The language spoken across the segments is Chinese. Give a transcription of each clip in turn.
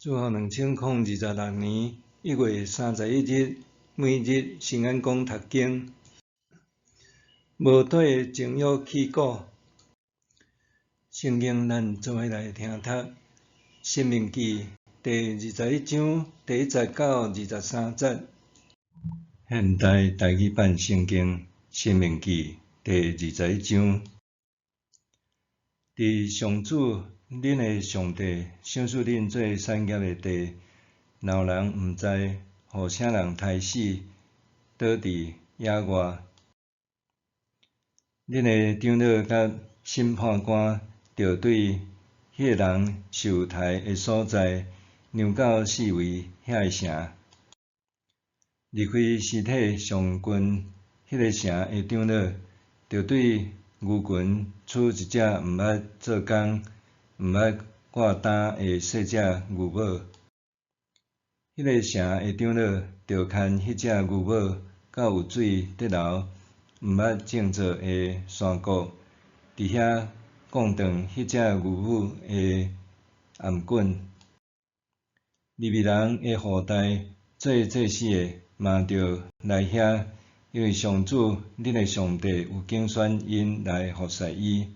自2026年1月31日，每日圣安宫读经，无体情欲起果。圣经咱做伙来听读《申命记》第21章第1节到23节。现代台语版圣经《申命记》第21章。伫上主恁的上帝赏赐恁做产业的地，若有人毋知，互啥人杀死，倒伫野外，恁的长老甲审判官着对迄个人受杀的所在让到四围遐个城，离开尸体上悬迄个城的长老，着对牛群处一只毋捌做工、毋捌挂担的细只牛母。迄个城的长老着牵迄只牛母到有水得流、毋捌种作的山谷，伫遐降断迄只牛母的颔管。利未人的后代做祭司的嘛着来遐，因为上主恁的上帝有拣选因来服侍伊，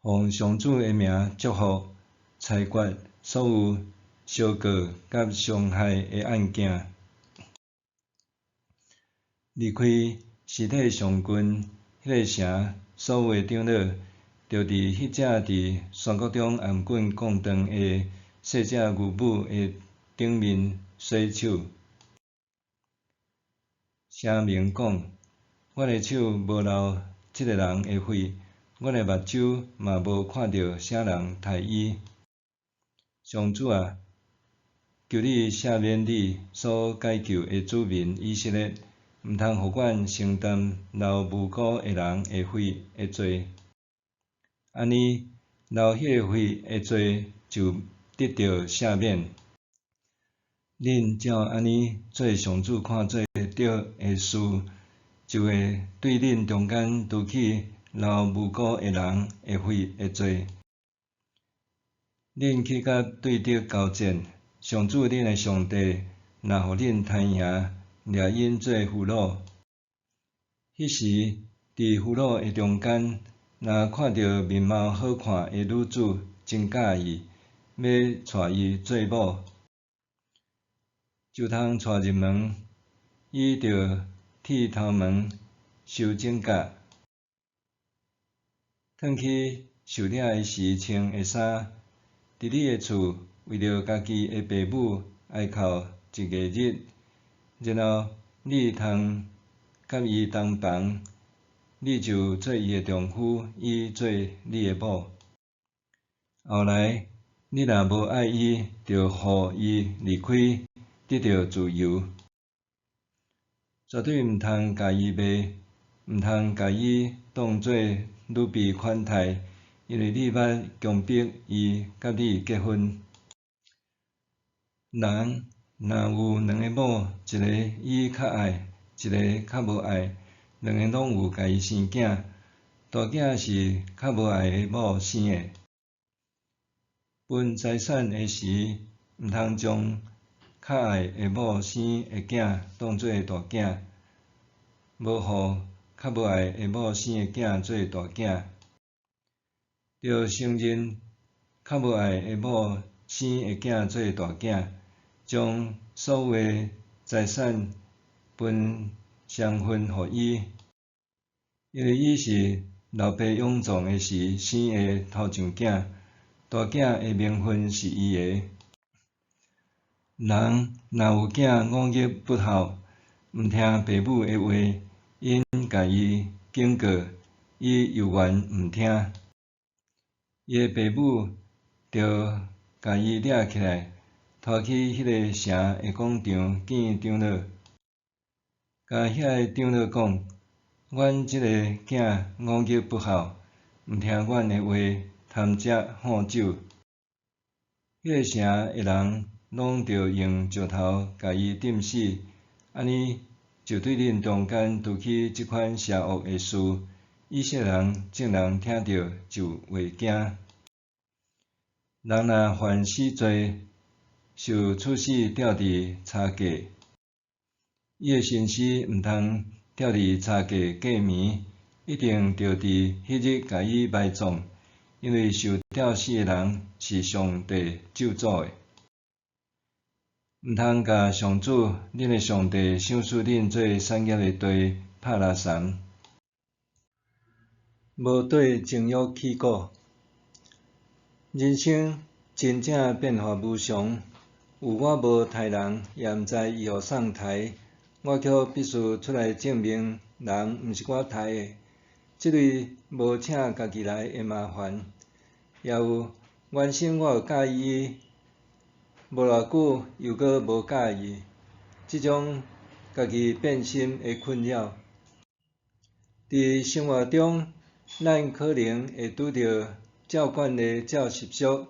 奉上主的名祝福、裁决所有烧过甲伤害的案件。离开尸体上悬迄个城，所有的长老着伫迄只伫山谷中颔管降断的细只牛母的顶面洗手，声明讲：我的手无流即个人的血，我的目睭嘛无看到啥人杀伊。上主啊，求你赦免你所解救的子民以色列，毋通互阮承担流无辜的人的血的罪。安尼，流迄个血的罪就得到赦免。恁照安尼做上主看做对的事，就会对恁中间除去流无辜的人的血的罪。恁去甲对敌交战，上主恁的上帝若互恁摊赢，掠因做俘虏。迄时，伫俘虏的中间，若看到面貌好看的女子，真喜意，要娶伊做某，就通带入门，伊着剃头毛、修指甲，褪去受掠的时穿的衫，伫你的厝为着家己的爸母哀哭一个日，然后你通甲伊同房，你就做伊的丈夫，伊做你的某。后来你若无爱伊，就互伊离开，得到自由。绝对毋通甲伊卖，毋通甲伊当作女婢款待，因为你捌强迫伊甲你结婚。人若有两个某，一个伊较爱，一个较无爱，两个拢有家己生囝，大囝是较无爱的某生的。分财产的时，毋通将较爱的某生的囝当作大囝，无互较无爱的某生的囝做大囝。着承认较无爱的某生的囝做大囝，将所有的财产分双份互伊，因为伊是老爸勇壮的时生的头上囝，大囝的名分是伊的。人若有囝五逆不孝，毋听爸母的话，因甲伊警告，伊犹原毋听，伊的爸母着甲伊掠起来，拖去迄个城的广场见长老，甲遐个长老讲：阮即个囝五逆不孝，毋听阮的话，贪食好酒。迄个城的人拢着用石头甲伊钉死，安尼就对恁中间除去即款邪恶的事，以色列人众人听着就袂惊。人若犯死罪，受处死吊伫柴架，伊诶身躯毋通吊伫柴架过暝，一定着伫迄日甲伊埋葬，因为受吊死诶人是上帝咒诅诶。毋通甲上主恁诶上帝赏赐恁做产业诶地拍拉松，无对情欲起鼓。人生真正变化无常，有我无刣人，也毋知伊何送刣，我却必须出来证明人毋是我刣诶。即类无请家己来诶麻烦，也有原先我有介意伊，无偌久又阁无介意，即种家己变心诶困扰。伫生活中，咱可能会拄着照惯例、照习俗、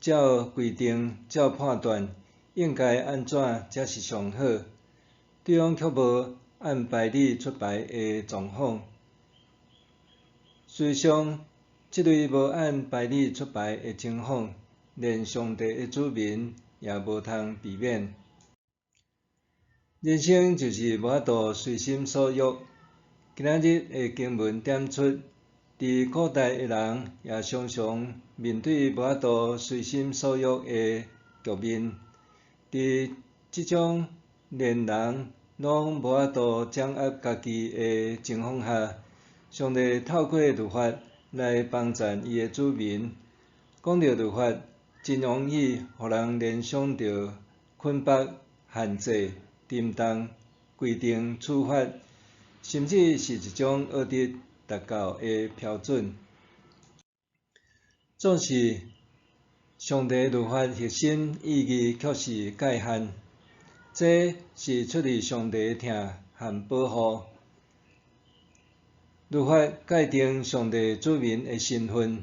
照规定、照判断，应该安怎才是上好？对方却无按牌理出牌诶状况。事实上，即类无按牌理出牌诶情况，连上帝诶子民也无通避免。人生就是无法度随心所欲。今仔日诶经文点出，伫古代诶人也常常面对无法度随心所欲诶局面。伫即种连人拢无法度掌握家己诶情况下，上帝透过律法来帮助伊诶子民。讲到律法，真容易互人联想到捆绑、限制、沉重、规定、处罚，甚至是一种恶得达到诶标准。总是上帝律法核心意义却是界限，这是出于上帝诶疼和保护。律法界定上帝子民诶身份，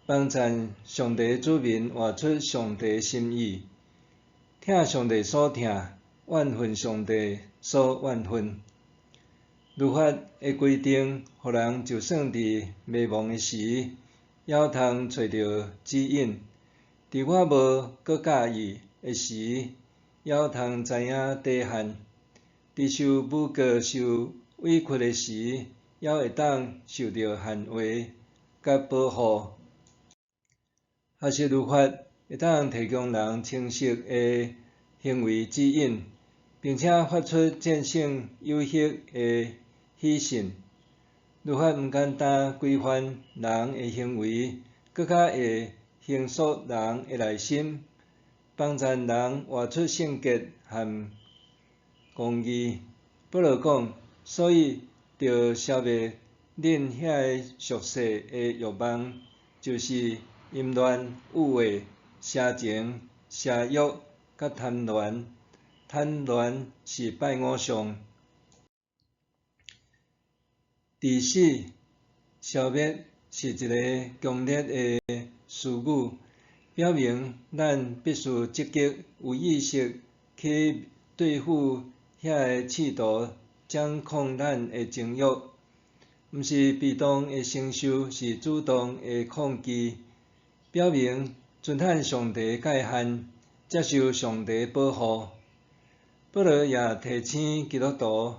帮助上帝子民活出上帝诶心意，疼上帝所疼，怨恨上帝所怨恨。律法诶规定，互人就算伫迷茫诶时，也有通找到指引；伫我无阁介意诶时，也有通知影底线；伫受侮告、受委屈诶时，也会当受到限制甲保护。学习律法会当提供人清晰诶行为指引，并且发出战胜有益诶喜讯。律法毋简单规范人诶行为，搁较会形塑人诶内心，帮助人活出圣洁和公义。保罗讲，所以着消灭恁遐个俗世诶欲望，就是淫乱、污秽、邪情、邪欲、甲贪恋。贪恋是拜偶像。治死、消灭是一个强烈诶词语，表明咱必须积极有意识去对付遐个试图掌控咱诶情欲，毋是被动诶承受，是主动诶抗拒。表明遵趁上帝诶界限，接受上帝诶保护。保罗也提醒基督徒，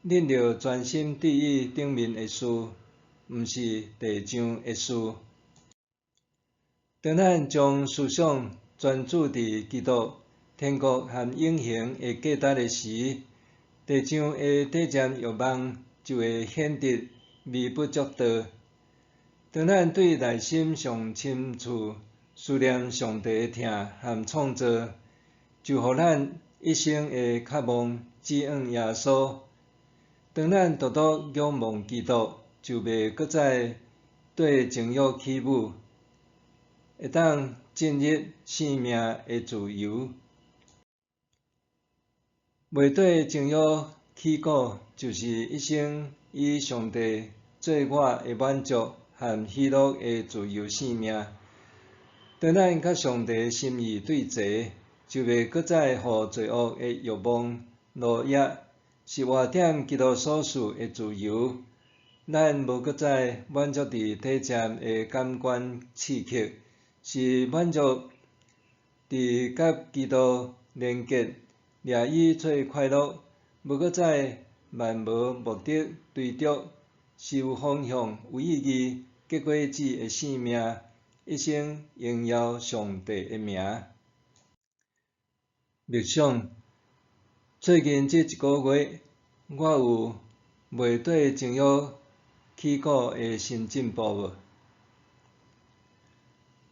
恁着专心致意顶面诶事，毋是地上诶事。当咱将思想专注伫基督、天国和永恒诶价值诶时，地上诶短暂欲望就会显得微不足道。当咱对内心上深处思念上帝诶疼和创造，就互咱一生会渴望指引耶稣。当咱独独仰望基督，就袂搁再对情欲起舞，会当进入生命诶自由。袂对情欲起鼓，就是一生以上帝做我诶满足和喜乐诶自由生命。当咱甲上帝诶心意对齐，就袂搁再互罪恶诶欲望奴役，是活点基督所赐诶自由。咱无搁再满足伫短暂诶感官刺激，是满足伫甲基督连结，掠伊做快乐，无搁再漫无目的追逐是有方向、有意义、结果子的生命，一生荣耀上帝的名。默想，最近这一个月，我有袂对情欲起鼓的新进步无？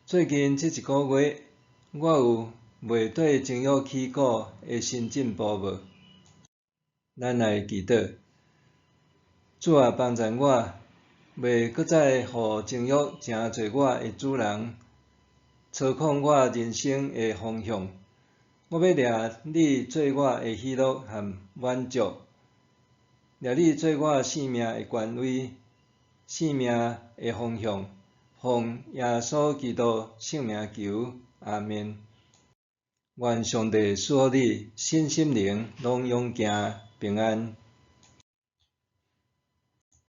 最近这一个月，我有袂对情欲起鼓的新进步无？咱来祈祷，主啊，帮助我，袂搁再互情欲成做我的主人，操控我人生的方向。我要掠你做我的喜乐和满足，掠你做我生命的权威、生命的方向。奉耶稣基督圣名求，阿们。愿上帝赐予你身心灵拢永行平安。